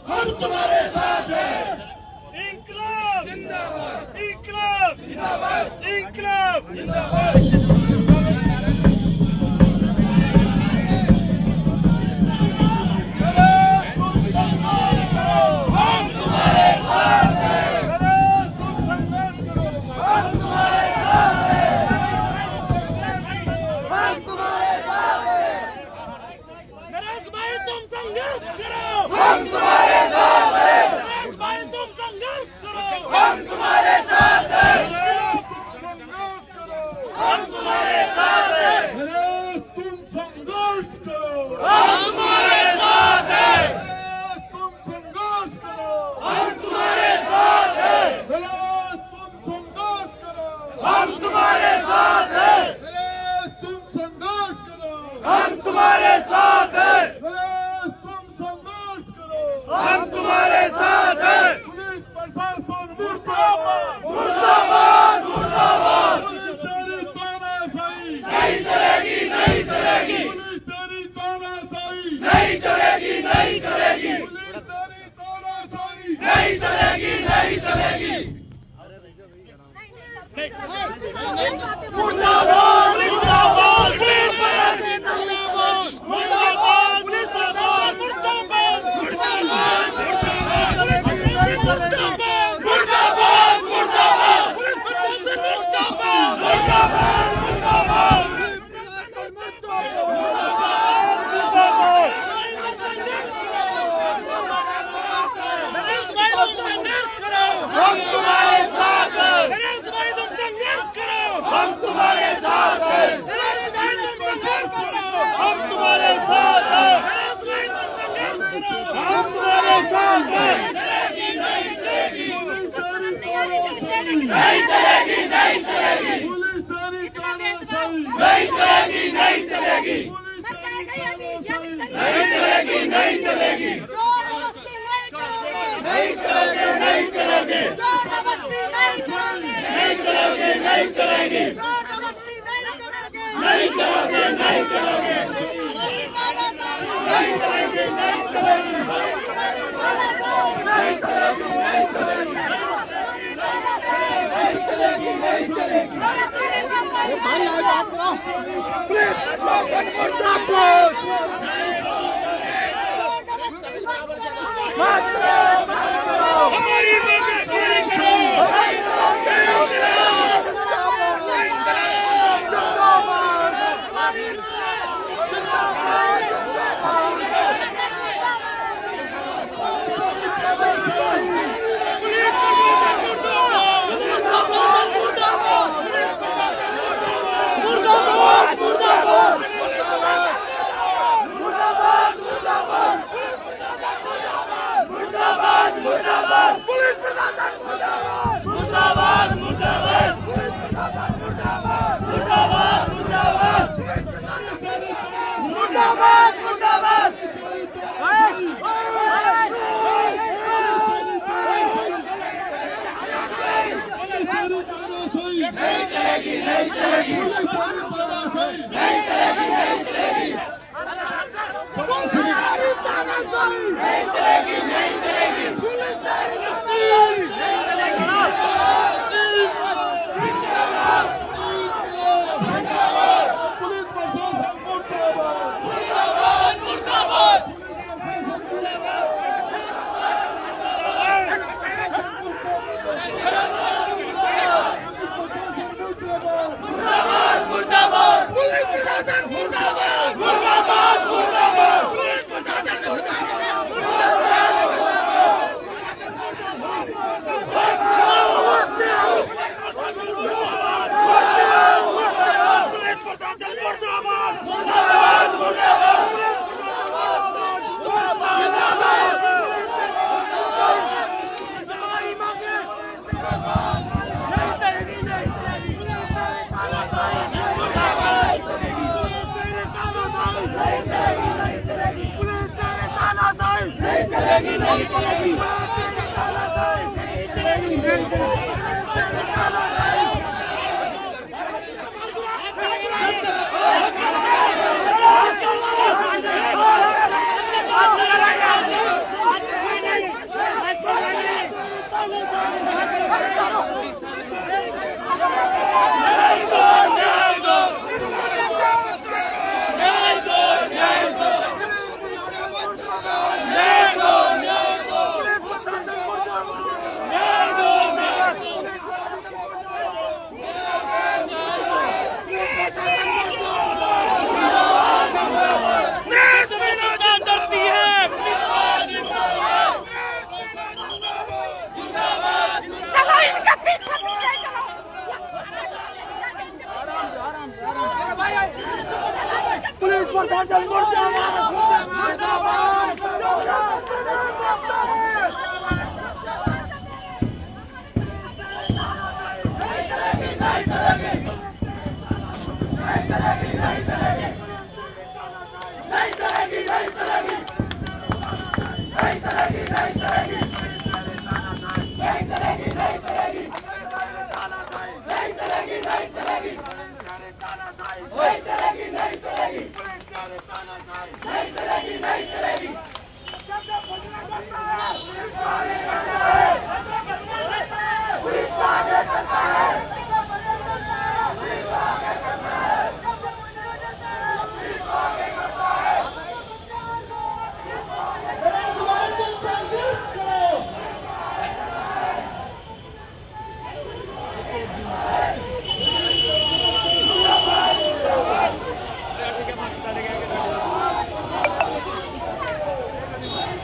हम तुम्हारे साथ हैं। इंकलाब जिंदाबाद, इंकलाब जिंदाबाद, इंकलाब जिंदाबाद। हम तुम्हारे साथ हैं। नरेश भाई तुम संघर्ष करो। हम तुम्हारे साथ हैं। संघर्ष करो। हम तुम्हारे साथ हैं। नरेश तुम संघर्ष करो। हम तुम्हारे साथ हैं। नरेश तुम संघर्ष करो। हम तुम्हारे साथ हैं। नरेश तुम संघर्ष करो। हम तुम्हारे साथ हैं। नरेश तुम संघर्ष करो। हम तुम्हारे साथ हैं। नरेश तुम संघर्ष करो। हम तुम्हारे साथ हैं। पुलिस प्रशासन मुर्दाबाद, मुर्दाबाद मुर्दाबाद। पुलिस तेरी तानाशाही नहीं चलेगी, नहीं चलेगी, पुलिस तेरी तानाशाही नहीं चलेगी, नहीं चलेगी, पुलिस तेरी तानाशाही नहीं चलेगी, नहीं चलेगी। मुर्दाबाद मुर्दाबाद पुलिस प्रशासन, मुर्दाबाद मुर्दाबाद पुलिस प्रशासन, मुर्दाबाद मुर्दाबाद मुर्दाबाद मुर्दाबाद मुर्दाबाद पुलिस प्रशासन, मुर्दाबाद मुर्दाबाद मुर्दाबाद नरेश भाई तुम संघर्ष करो। हम तुम्हारे साथ हैं। नरेश भाई तुम संघर्ष करो। हम तुम्हारे साथ हैं। नरेश भाई तुम संघर्ष करो। हम तुम्हारे साथ हैं। नरेश भाई तुम संघर्ष करो। हम तुम्हारे साथ हैं। नहीं चलेगी, नहीं चलेगी, पुलिस तेरी तानाशाही नहीं चलेगी, नहीं चलेगी, पुलिस तेरी तानाशाही नहीं चलेगी, नहीं चलेगी, नहीं चलेगी, नहीं चलेगी, नहीं चलेगी, नहीं चलेगी, नहीं चलेगी, नहीं चलेगी, नहीं चलेगी, नहीं चलेगी, नहीं चलेगी, नहीं चलेगी, नहीं चलेगी। भाई आज आपको पुलिस प्रशासन मुर्दाबाद। हमारी मांगें पूरी करो। मुर्दाबाद मुर्दाबाद मुर्दाबाद मुर्दाबाद पुलिस प्रशासन, मुर्दाबाद मुर्दाबाद मुर्दाबाद पुलिस प्रशासन, मुर्दाबाद मुर्दाबाद मुर्दाबाद मुर्दाबाद मुर्दाबाद नहीं चलेगी, नहीं चलेगी, नहीं चलेगी, नहीं चलेगी, नहीं चलेगी, नहीं चलेगी, पुलिस प्रशासन मुर्दाबाद, मुर्दाबाद मुर्दाबाद मुर्दाबाद पुलिस प्रशासन, मुर्दाबाद मुर्दाबाद मुर्दाबाद पुलिस प्रशासन, पुलिस प्रशासन, मुर्दाबाद मुर्दाबाद मुर्दाबाद हमारी मांगे नहीं चलेगी, नहीं चलेगी, नहीं चलेगी, नहीं चलेगी,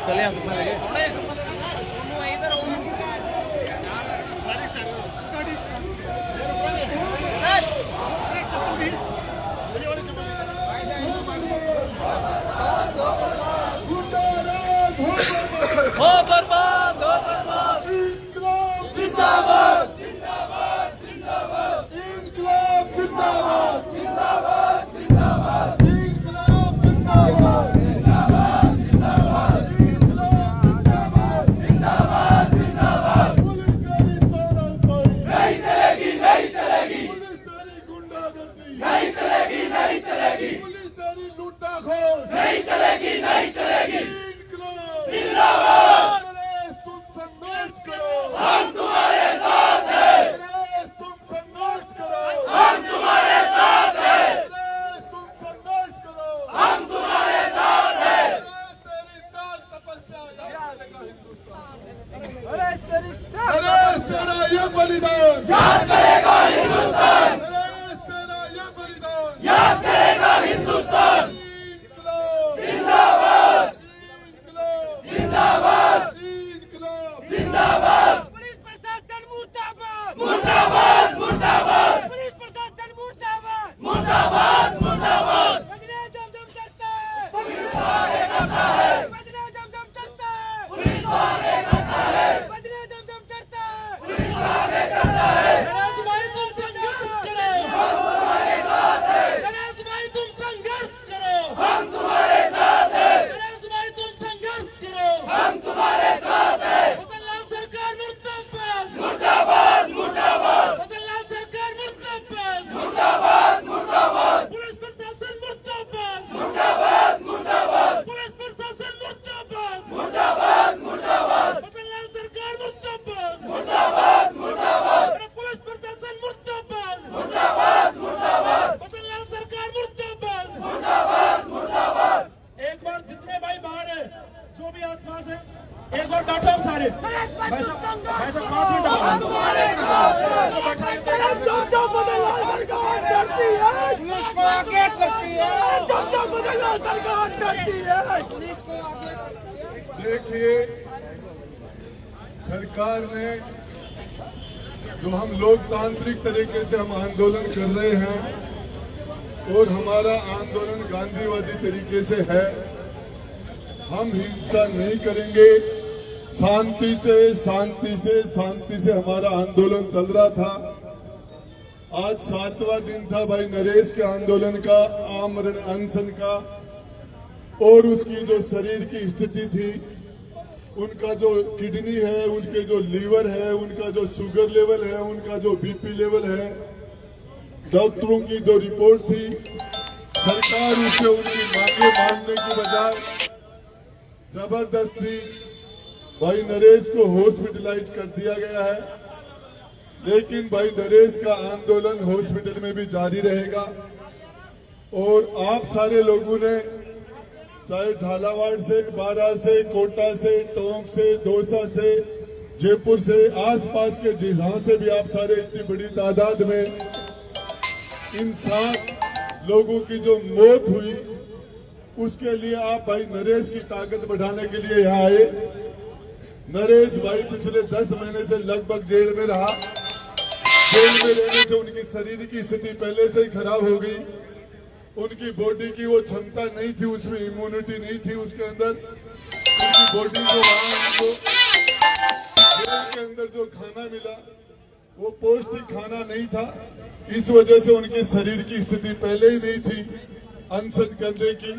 हो बर्बाद, हो बर्बाद। इंकलाब जिंदाबाद, जिंदाबाद, जिंदाबाद। इंकलाब जिंदाबाद, जिंदाबाद, जिंदाबाद। इंकलाब जिंदाबाद, जिंदाबाद, जिंदाबाद। इंकलाब जिंदाबाद, जिंदाबाद, जिंदाबाद। पुलिस तेरी तानाशाही नहीं चलेगी, नहीं चलेगी। पुलिस तेरी गुंडागर्दी नहीं चलेगी, नहीं चलेगी। पुलिस तेरी लूटाखोर नहीं चलेगी, नहीं चलेगी। इंकलाब जिंदाबाद। तुम संघर्ष करो, हम तुम्हारे साथ हैं। तुम संघर्ष करो, हम तुम्हारे साथ हैं। तुम संघर्ष करो, हम तुम्हारे साथ हैं। तेरी ताल तपस्या याद करेगा हिंदुस्तान। तेरा ये बलिदान याद करेगा हिंदुस्तान। तेरा ये बलिदान याद करेगा हिंदुस्तान। इंकलाब जिंदाबाद, इंकलाब जिंदाबाद, इंकलाब जिंदाबाद। पुलिस प्रशासन मुर्दाबाद, मुर्दाबाद, मुर्दाबाद, पुलिस प्रशासन मुर्दाबाद, मुर्दाबाद, मुर्दाबाद। बजने जमजम चढ़ता है, पुलिस को आगे करता है, बजने जमजम चढ़ता है, पुलिस को आगे करता है, बजने जमजम चढ़ता है। पुलिस को आगे करता है। गणेश भाई तुम संघर्ष करो, हम तुम्हारे साथ हैं, गणेश भाई तुम संघर्ष करो, हम तुम्हारे साथ हैं, गणेश भाई तुम संघर्ष करो। हम तुम्हारे साथ हैं। मदनलाल सरकार मुर्दाबाद, मुर्दाबाद, मुर्दाबाद, मदनलाल सरकार मुर्दाबाद, मुर्दाबाद, मुर्दाबाद, पुलिस प्रशासन मुर्दाबाद, मुर्दाबाद, मुर्दाबाद, पुलिस प्रशासन मुर्दाबाद, मुर्दाबाद, मुर्दाबाद, मदनलाल सरकार मुर्दाबाद, मुर्दाबाद, मुर्दाबाद, अरे पुलिस प्रशासन मुर्दाबाद, मुर्दाबाद, मुर्दाबाद, मदनलाल सरकार मुर्दाबाद। मुर्दाबाद, मुर्दाबाद। एक बार जितने भाई बाहर है, जो भी आसपास है, एक बार बैठो हम सारे। भाई साहब 5 मिनट हम तुम्हारे साथ हैं। जो मदनलाल सरकार डरती है, पुलिस को आगे करती है। जो मदनलाल सरकार डरती है, पुलिस को आगे। देखिए, सरकार ने जो हम लोकतांत्रिक तरीके से हम आंदोलन कर रहे हैं और हमारा आंदोलन गांधीवादी तरीके से है, हम हिंसा नहीं करेंगे। शांति से, शांति से, शांति से हमारा आंदोलन चल रहा था। आज 7वां दिन था भाई नरेश के आंदोलन का, आमरण अनशन का, और उसकी जो शरीर की स्थिति थी, उनका जो किडनी है, उनके जो लीवर है, उनका जो शुगर लेवल है, उनका जो बीपी लेवल है, डॉक्टरों की जो रिपोर्ट थी, सरकार उसे उनकी मांगे मानने की बजाय जबरदस्ती भाई नरेश को हॉस्पिटलाइज कर दिया गया है। लेकिन भाई नरेश का आंदोलन हॉस्पिटल में भी जारी रहेगा। और आप सारे लोगों ने चाहे झालावाड़ से, बारा से, कोटा से, टोंक से, दौसा से, जयपुर से, आसपास के जहां से भी आप सारे इतनी बड़ी तादाद में इन 7 लोगों की जो मौत हुई, उसके लिए आप भाई नरेश की ताकत बढ़ाने के लिए यहाँ आए। नरेश भाई पिछले 10 महीने से लगभग जेल में रहा। जेल में रहने से उनकी शरीर की स्थिति पहले से ही खराब हो गई। उनकी बॉडी की वो क्षमता नहीं थी, उसमें इम्यूनिटी नहीं थी उसके अंदर। उनकी बॉडी जो वहां उनको जेल के अंदर जो खाना मिला वो पौष्टिक खाना नहीं था। इस वजह से उनके शरीर की स्थिति पहले ही नहीं थी अनशन करने की,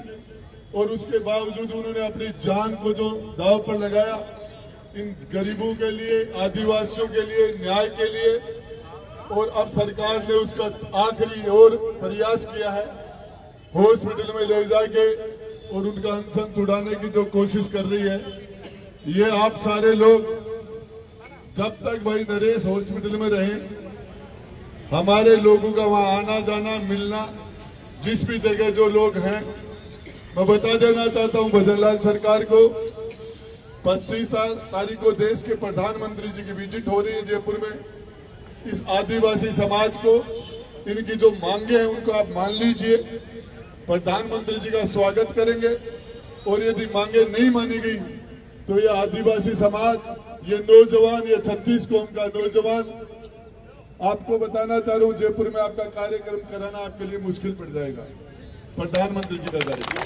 और उसके बावजूद उन्होंने अपनी जान को जो दांव पर लगाया इन गरीबों के लिए, आदिवासियों के लिए, न्याय के लिए। और अब सरकार ने उसका आखिरी और प्रयास किया है, हॉस्पिटल में ले जाके और उनका अनशन तुड़ाने की जो कोशिश कर रही है। ये आप सारे लोग जब तक भाई नरेश हॉस्पिटल में रहे, हमारे लोगों का वहां आना जाना, मिलना, जिस भी जगह जो लोग हैं, मैं बता देना चाहता हूं भजनलाल सरकार को, 25 तारीख को देश के प्रधानमंत्री जी की विजिट हो रही है जयपुर में। इस आदिवासी समाज को इनकी जो मांगे हैं उनको आप मान लीजिए, प्रधानमंत्री जी का स्वागत करेंगे। और यदि मांगे नहीं मानी गई तो ये आदिवासी समाज, ये नौजवान, ये 36 कौम का नौजवान, आपको बताना चाह रहा हूं, जयपुर में आपका कार्यक्रम कराना आपके लिए मुश्किल पड़ जाएगा। प्रधानमंत्री जी का कार्यक्रम,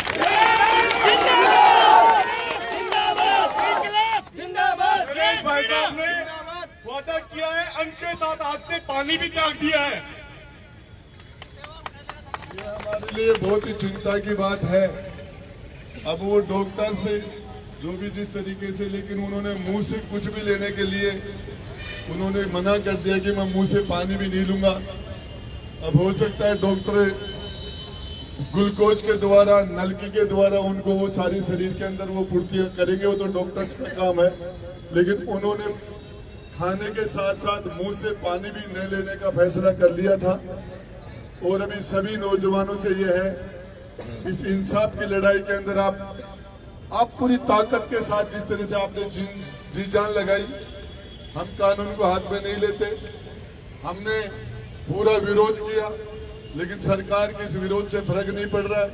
नरेश भाई साहब ने वादा किया है, अन्न के साथ आज से पानी भी त्याग दिया है। ये हमारे लिए बहुत ही चिंता की बात है। अब वो डॉक्टर से जो भी जिस तरीके से, लेकिन उन्होंने मुंह से कुछ भी लेने के लिए उन्होंने मना कर दिया कि मैं मुंह से पानी भी नहीं लूंगा। अब हो सकता है डॉक्टर ग्लूकोज के द्वारा, नलकी के द्वारा उनको वो सारी शरीर के अंदर वो पूर्ति करेंगे, वो तो डॉक्टर्स का काम है। लेकिन उन्होंने खाने के साथ साथ मुंह से पानी भी न लेने का फैसला कर लिया था। और अभी सभी नौजवानों से ये है, इस इंसाफ की लड़ाई के अंदर आप पूरी ताकत के साथ, जिस तरह से आपने जी जान लगाई, हम कानून को हाथ में नहीं लेते। हमने पूरा विरोध किया, लेकिन सरकार के इस विरोध से फर्क नहीं पड़ रहा है।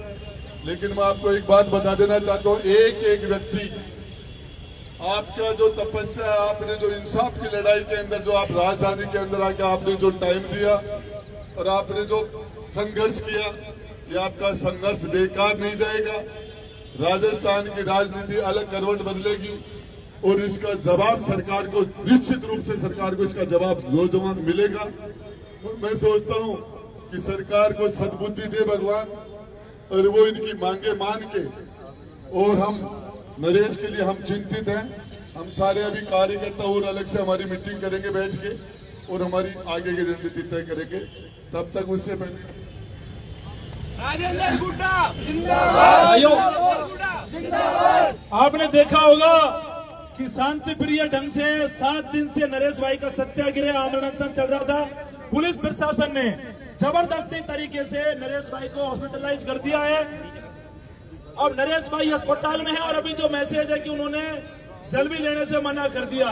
लेकिन मैं आपको एक बात बता देना चाहता हूं, एक एक व्यक्ति, आपका जो तपस्या है, आपने जो इंसाफ की लड़ाई के अंदर, जो आप राजधानी के अंदर आके आपने जो टाइम दिया और आपने जो संघर्ष किया, ये आपका संघर्ष बेकार नहीं जाएगा। राजस्थान की राजनीति अलग करवट बदलेगी और इसका जवाब सरकार को, निश्चित रूप से सरकार को इसका जवाब नौजवान मिलेगा। और मैं सोचता हूं कि सरकार को सद्बुद्धि दे भगवान, और वो इनकी मांगे मान के, और हम नरेश के लिए हम चिंतित हैं। हम सारे अभी कार्यकर्ता और अलग से हमारी मीटिंग करेंगे बैठ के, और हमारी आगे की रणनीति तय करेंगे। तब तक उससे पहले भाइयों, आपने देखा होगा कि शांति प्रिय ढंग से 7 दिन से नरेश भाई का सत्याग्रह आमरण अनशन चल रहा था। पुलिस प्रशासन ने जबरदस्ती तरीके से नरेश भाई को हॉस्पिटलाइज कर दिया है। अब नरेश भाई अस्पताल में है, और अभी जो मैसेज है कि उन्होंने जल भी लेने से मना कर दिया।